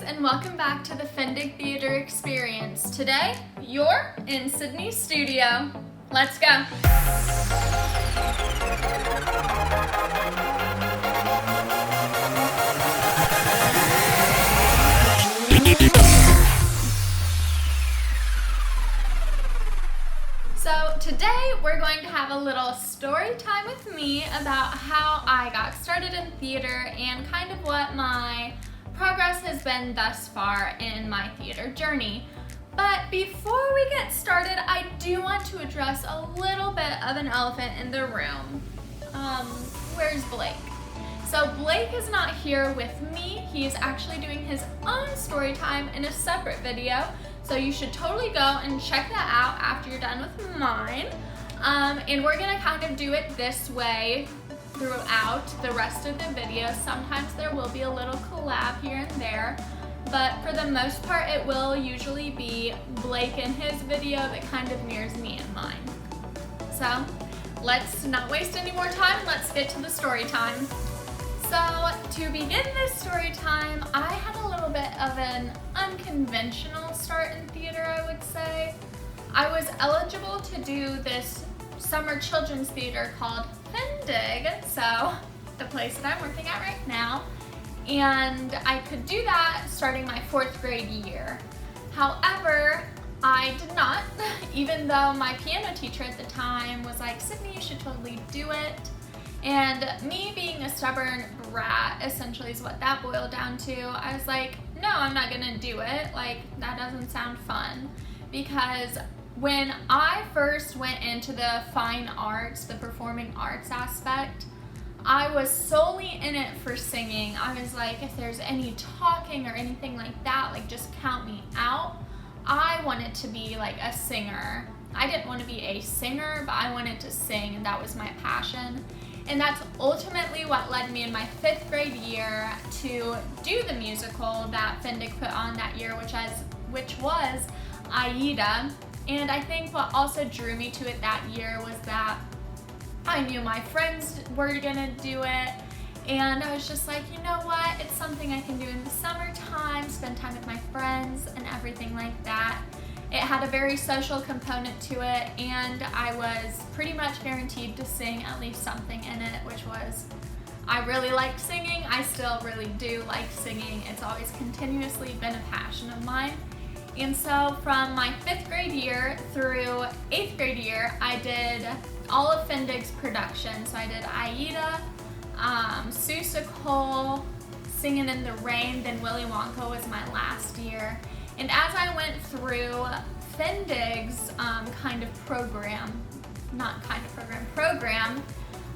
and welcome back to the Fendig Theater Experience. Today, you're in Sydney's studio. Let's go. So today we're going to have a little story time with me about how I got started in theater and kind of what my progress has been thus far in my theater journey. But before we get started, I do want to address a little bit of an elephant in the room. Where's Blake? So Blake is not here with me. He is actually doing his own story time in a separate video. So you should totally go and check that out after you're done with mine. And we're gonna kind of do it this way throughout the rest of the video. Sometimes there will be a little collab here and there, but for the most part it will usually be Blake in his video that kind of mirrors me in mine. So let's not waste any more time, let's get to the story time. So to begin this story time, I had a little bit of an unconventional start in theater, I would say. I was eligible to do this summer children's theater called Fendig, so the place that I'm working at right now, and I could do that starting my 4th grade year. However, I did not, even though my piano teacher at the time was like, Sydney, you should totally do it. And me being a stubborn brat essentially is what that boiled down to. I was like, no, I'm not gonna do it. Like, that doesn't sound fun. Because when I first went into the fine arts, the performing arts aspect, I was solely in it for singing. I was like, if there's any talking or anything like that, like just count me out. I wanted to be like a singer. I didn't want to be a singer, but I wanted to sing, and that was my passion. And that's ultimately what led me in my 5th grade year to do the musical that Fendig put on that year, which was Aida. And I think what also drew me to it that year was that I knew my friends were gonna do it, and I was just like, you know what, it's something I can do in the summertime, spend time with my friends and everything like that. It had a very social component to it, and I was pretty much guaranteed to sing at least something in it, which was, I really like singing. I still really do like singing. It's always continuously been a passion of mine. And so from my 5th grade year through 8th grade year, I did all of Fendig's productions. So I did Aida, Seussical, Singing in the Rain, then Willy Wonka was my last year. And as I went through Fendig's program,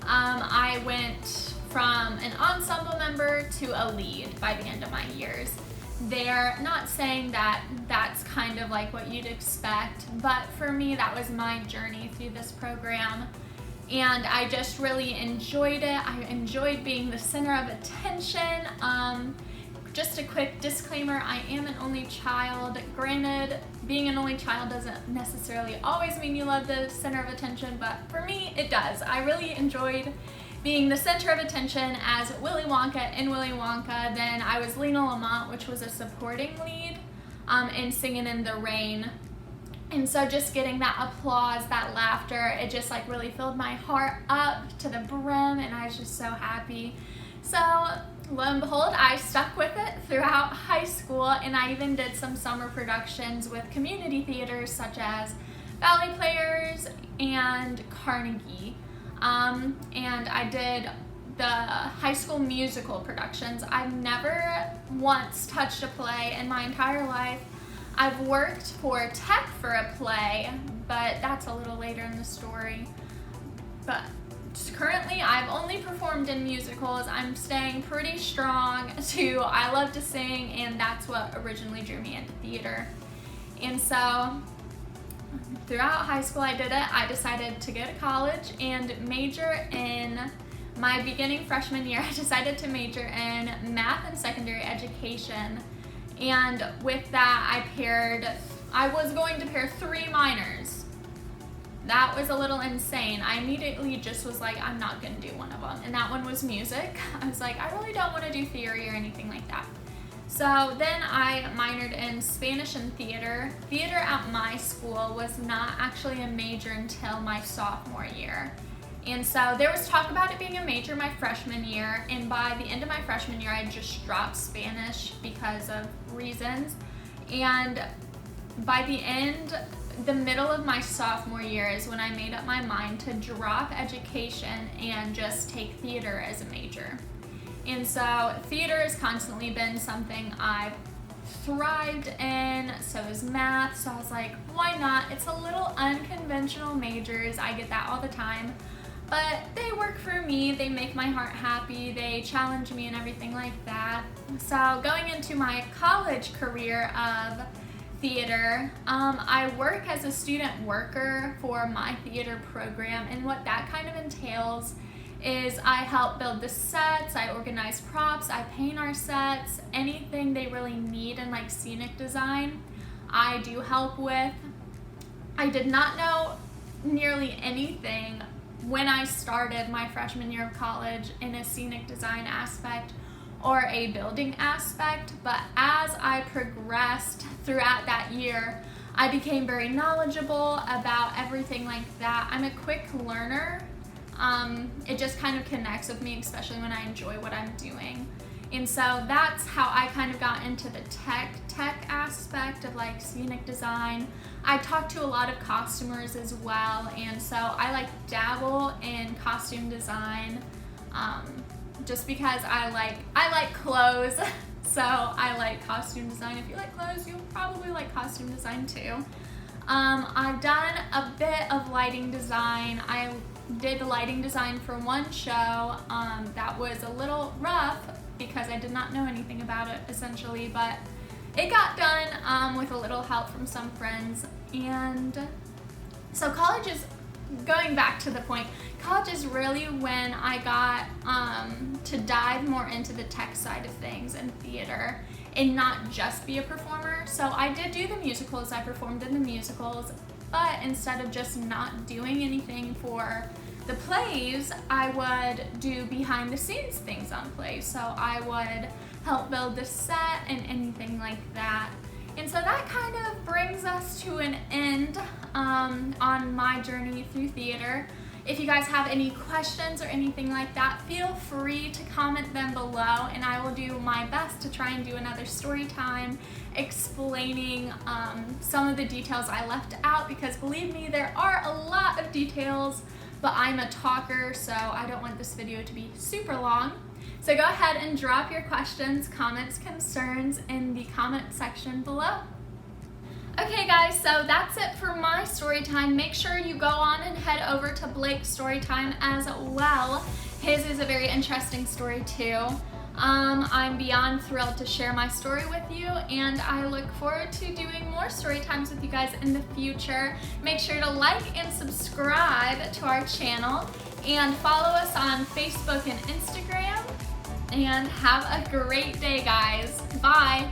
I went from an ensemble member to a lead by the end of my years. They're not saying that that's kind of like what you'd expect, but for me that was my journey through this program, and I just really enjoyed it. I enjoyed being the center of attention. Just a quick disclaimer, I am an only child. Granted, being an only child doesn't necessarily always mean you love the center of attention, but for me it does. I really enjoyed being the center of attention as Willy Wonka in Willy Wonka. Then I was Lena Lamont, which was a supporting lead in Singing in the Rain. And so just getting that applause, that laughter, it just like really filled my heart up to the brim, and I was just so happy. So lo and behold, I stuck with it throughout high school, and I even did some summer productions with community theaters such as Ballet Players and Carnegie. And I did the high school musical productions. I've never once touched a play in my entire life. I've worked for tech for a play, but that's a little later in the story. But currently, I've only performed in musicals. I'm staying pretty strong to I love to sing, and that's what originally drew me into theater. And so throughout high school I did it. I decided to go to college and major in my beginning freshman year. I decided to major in math and secondary education. And with that, I was going to pair 3 minors. That was a little insane. I immediately just was like, I'm not gonna do one of them. And that one was music. I was like, I really don't wanna do theory or anything like that. So then I minored in Spanish and theater. Theater at my school was not actually a major until my sophomore year. And so there was talk about it being a major my freshman year, and by the end of my freshman year, I just dropped Spanish because of reasons. And by the middle of my sophomore year is when I made up my mind to drop education and just take theater as a major. And so theater has constantly been something I've thrived in, so is math, so I was like, why not? It's a little unconventional majors, I get that all the time, but they work for me, they make my heart happy, they challenge me and everything like that. So going into my college career of theater, I work as a student worker for my theater program, and what that kind of entails is I help build the sets, I organize props, I paint our sets, anything they really need in like scenic design, I do help with. I did not know nearly anything when I started my freshman year of college in a scenic design aspect or a building aspect, but as I progressed throughout that year, I became very knowledgeable about everything like that. I'm a quick learner. It just kind of connects with me, especially when I enjoy what I'm doing. And so that's how I kind of got into the tech aspect of like scenic design. I talk to a lot of costumers as well, and so I like dabble in costume design just because I like clothes. So I like costume design. If you like clothes, you'll probably like costume design too. I've done a bit of lighting design. I did the lighting design for one show that was a little rough because I did not know anything about it essentially, but it got done with a little help from some friends. And so college is, going back to the point, college is really when I got to dive more into the tech side of things and theater and not just be a performer. So I did do the musicals, I performed in the musicals, but instead of just not doing anything for the plays, I would do behind the scenes things on plays. So I would help build the set and anything like that. And so that kind of brings us to an end on my journey through theater. If you guys have any questions or anything like that, feel free to comment them below, and I will do my best to try and do another story time explaining some of the details I left out, because believe me, there are a lot of details, but I'm a talker, so I don't want this video to be super long. So go ahead and drop your questions, comments, concerns in the comment section below. Okay guys, so that's it for my story time. Make sure you go on and head over to Blake's story time as well. His is a very interesting story too. I'm beyond thrilled to share my story with you, and I look forward to doing more story times with you guys in the future. Make sure to like and subscribe to our channel and follow us on Facebook and Instagram. And have a great day, guys. Bye.